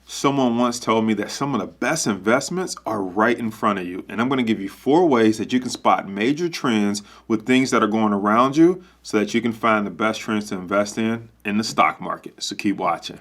Someone once told me that some of the best investments are right in front of you. And I'm going to give you 4 ways that you can spot major trends with things that are going around you so that you can find the best trends to invest in the stock market. So keep watching.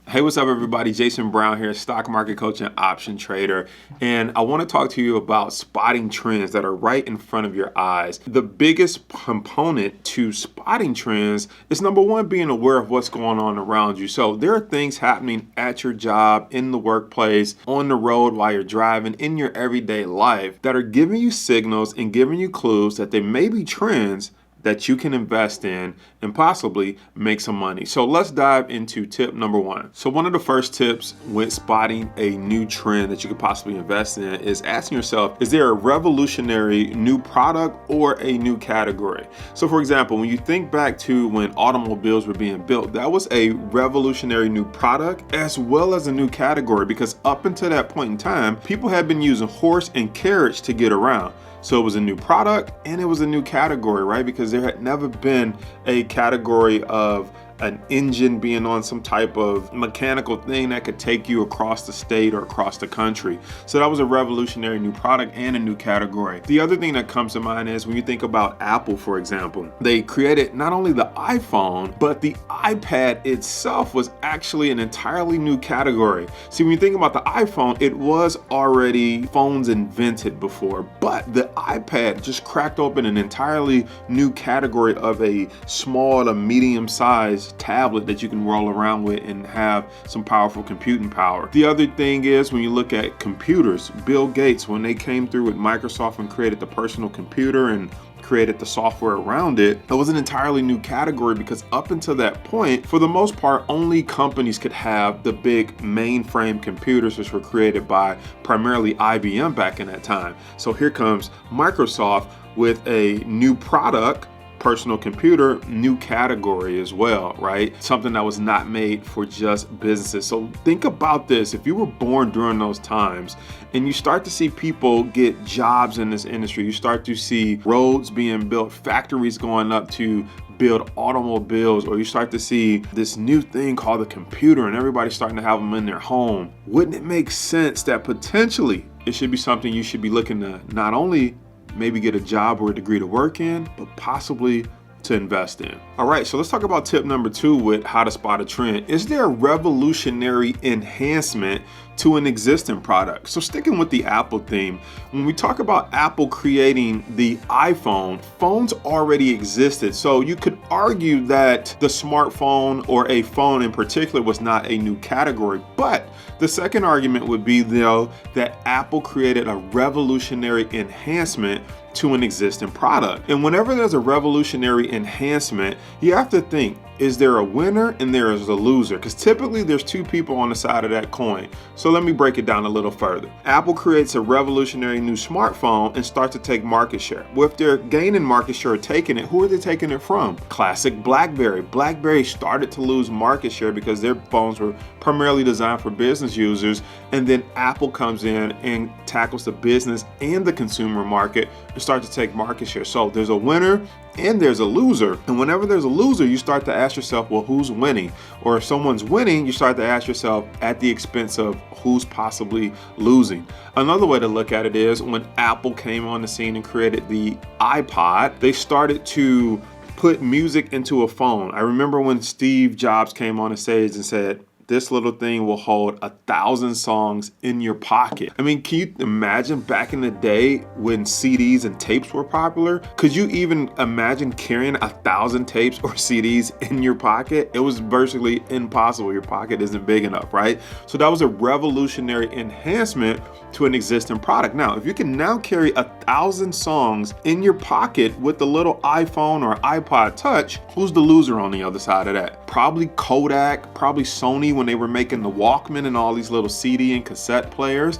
Hey, what's up, everybody? Jason Brown here, stock market coach and option trader. And I want to talk to you about spotting trends that are right in front of your eyes. The biggest component to spotting trends is, number one, being aware of what's going on around you. So there are things happening at your job, in the workplace, on the road while you're driving, in your everyday life that are giving you signals and giving you clues that they may be trends that you can invest in and possibly make some money. So let's dive into tip number 1. So one of the first tips when spotting a new trend that you could possibly invest in is asking yourself, is there a revolutionary new product or a new category? So for example, when you think back to when automobiles were being built, that was a revolutionary new product as well as a new category, because up until that point in time, people had been using horse and carriage to get around. So it was a new product and it was a new category, right? Because there had never been a category of an engine being on some type of mechanical thing that could take you across the state or across the country. So that was a revolutionary new product and a new category. The other thing that comes to mind is when you think about Apple, for example, they created not only the iPhone, but the iPad itself was actually an entirely new category. See, when you think about the iPhone, it was already phones invented before, but the iPad just cracked open an entirely new category of a small to medium-sized tablet that you can roll around with and have some powerful computing power. The other thing is when you look at computers, Bill Gates, when they came through with Microsoft and created the personal computer and created the software around it, it was an entirely new category, because up until that point, for the most part, only companies could have the big mainframe computers, which were created by primarily IBM back in that time. So here comes Microsoft with a new product, personal computer, new category as well, right? Something that was not made for just businesses. So think about this. If you were born during those times and you start to see people get jobs in this industry, you start to see roads being built, factories going up to build automobiles, or you start to see this new thing called the computer and everybody's starting to have them in their home, wouldn't it make sense that potentially it should be something you should be looking to not only maybe get a job or a degree to work in, but possibly to invest in? All right, so let's talk about tip number 2 with how to spot a trend. Is there a revolutionary enhancement to an existing product? So sticking with the Apple theme, when we talk about Apple creating the iPhone, phones already existed. So you could argue that the smartphone or a phone in particular was not a new category. But the second argument would be, though, that Apple created a revolutionary enhancement to an existing product. And whenever there's a revolutionary enhancement, you have to think, is there a winner and there is a loser? Because typically there's 2 people on the side of that coin. So let me break it down a little further. Apple creates a revolutionary new smartphone and starts to take market share. Well, if they're gaining market share or taking it, who are they taking it from? Classic BlackBerry. BlackBerry started to lose market share because their phones were primarily designed for business users. And then Apple comes in and tackles the business and the consumer market and starts to take market share. So there's a winner and there's a loser. And whenever there's a loser, you start to ask yourself, well, who's winning? Or if someone's winning, you start to ask yourself at the expense of who's possibly losing. Another way to look at it is when Apple came on the scene and created the iPod, they started to put music into a phone. I remember when Steve Jobs came on the stage and said, this little thing will hold 1,000 songs in your pocket. I mean, can you imagine back in the day when CDs and tapes were popular? Could you even imagine carrying 1,000 tapes or CDs in your pocket? It was virtually impossible. Your pocket isn't big enough, right? So that was a revolutionary enhancement to an existing product. Now, if you can now carry 1,000 songs in your pocket with the little iPhone or iPod Touch, who's the loser on the other side of that? Probably Kodak, probably Sony when they were making the Walkman and all these little CD and cassette players,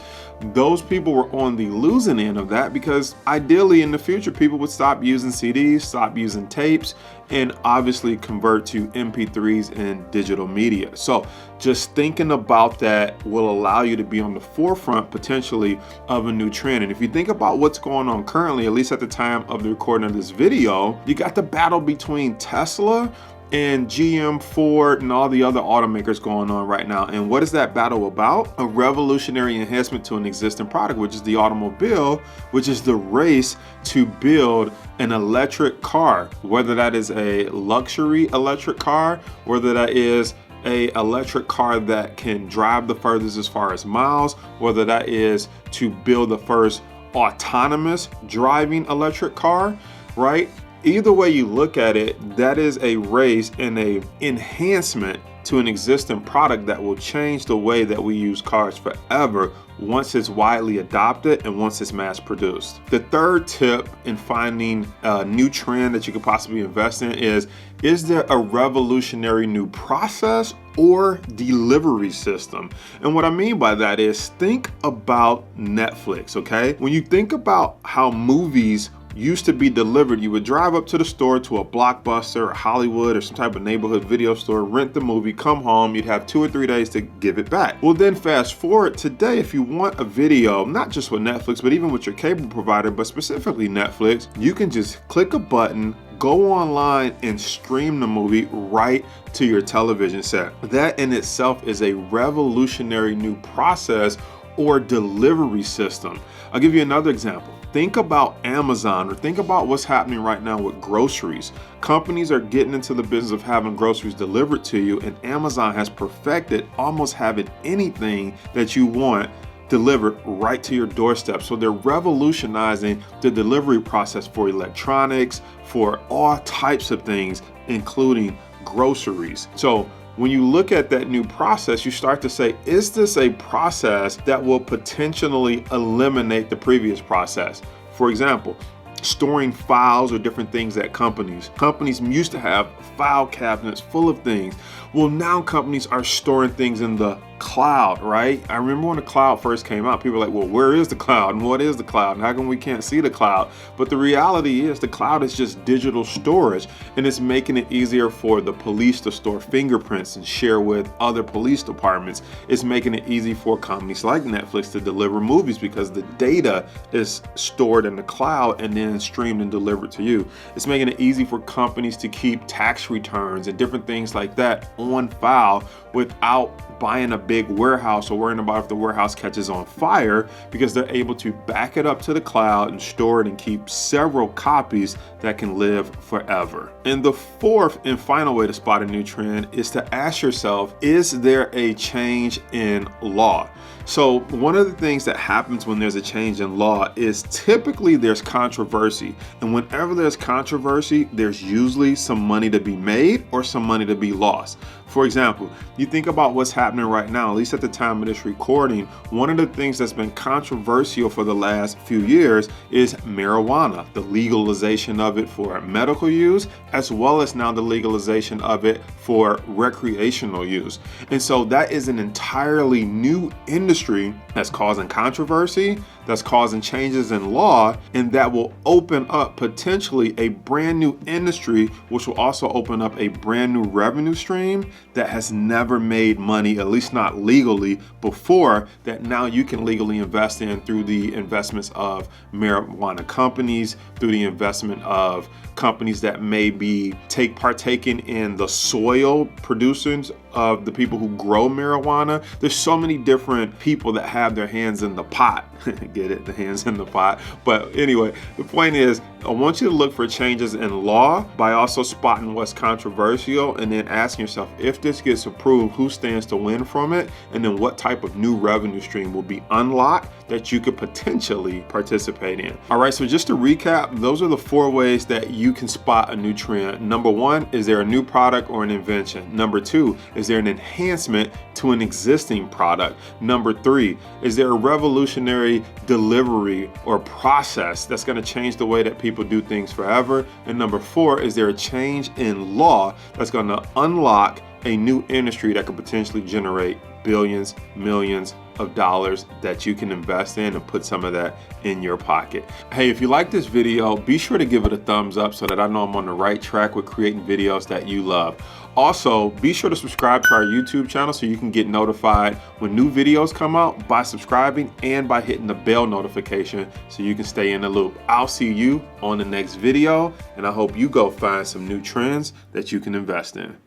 those people were on the losing end of that, because ideally in the future, people would stop using CDs, stop using tapes, and obviously convert to MP3s and digital media. So just thinking about that will allow you to be on the forefront potentially of a new trend. And if you think about what's going on currently, at least at the time of the recording of this video, you got the battle between Tesla and GM, Ford, and all the other automakers going on right now. And what is that battle about? A revolutionary enhancement to an existing product, which is the automobile, which is the race to build an electric car, whether that is a luxury electric car, whether that is a electric car that can drive the furthest as far as miles, whether that is to build the first autonomous driving electric car, right? Either way you look at it, that is a race and a enhancement to an existing product that will change the way that we use cars forever once it's widely adopted and once it's mass produced. The third tip in finding a new trend that you could possibly invest in is there a revolutionary new process or delivery system? And what I mean by that is, think about Netflix, okay? When you think about how movies used to be delivered, you would drive up to the store, to a Blockbuster or Hollywood or some type of neighborhood video store, rent the movie, come home, you'd have 2 or 3 days to give it back. Well, then fast forward today, if you want a video, not just with Netflix, but even with your cable provider, but specifically Netflix, you can just click a button, go online and stream the movie right to your television set. That in itself is a revolutionary new process or delivery system. I'll give you another example. Think about Amazon, or think about what's happening right now with groceries. Companies are getting into the business of having groceries delivered to you, and Amazon has perfected almost having anything that you want delivered right to your doorstep. So they're revolutionizing the delivery process for electronics, for all types of things, including groceries. So when you look at that new process, you start to say, is this a process that will potentially eliminate the previous process? For example, storing files or different things at companies. Companies used to have file cabinets full of things. Well, now companies are storing things in the cloud, right? I remember when the cloud first came out, people were like, well, where is the cloud? And what is the cloud? And how come we can't see the cloud? But the reality is the cloud is just digital storage, and it's making it easier for the police to store fingerprints and share with other police departments. It's making it easy for companies like Netflix to deliver movies because the data is stored in the cloud and then streamed and delivered to you. It's making it easy for companies to keep tax returns and different things like that on file without buying a big warehouse or worrying about if the warehouse catches on fire, because they're able to back it up to the cloud and store it and keep several copies that can live forever. And the fourth and final way to spot a new trend is to ask yourself, is there a change in law? So one of the things that happens when there's a change in law is typically there's controversy. And whenever there's controversy, there's usually some money to be made or some money to be lost. For example, you think about what's happening right now, at least at the time of this recording, one of the things that's been controversial for the last few years is marijuana, the legalization of it for medical use, as well as now the legalization of it for recreational use. And so that is an entirely new industry that's causing controversy, that's causing changes in law, and that will open up potentially a brand new industry, which will also open up a brand new revenue stream that has never made money, at least not legally before, that now you can legally invest in through the investments of marijuana companies, through the investment of companies that may be partaking in the soil producers of the people who grow marijuana. There's so many different people that have their hands in the pot. Get it? The hands in the pot. But anyway, the point is, I want you to look for changes in law by also spotting what's controversial and then asking yourself, if this gets approved, who stands to win from it? And then what type of new revenue stream will be unlocked that you could potentially participate in. All right, so just to recap, those are the 4 ways that you can spot a new trend. Number 1, is there a new product or an invention? Number 2, is there an enhancement to an existing product? Number 3, is there a revolutionary delivery or process that's going to change the way that people do things forever? And number 4, is there a change in law that's going to unlock a new industry that could potentially generate billions, millions of dollars that you can invest in and put some of that in your pocket. Hey, if you like this video, be sure to give it a thumbs up so that I know I'm on the right track with creating videos that you love. Also, be sure to subscribe to our YouTube channel so you can get notified when new videos come out by subscribing and by hitting the bell notification so you can stay in the loop. I'll see you on the next video, and I hope you go find some new trends that you can invest in.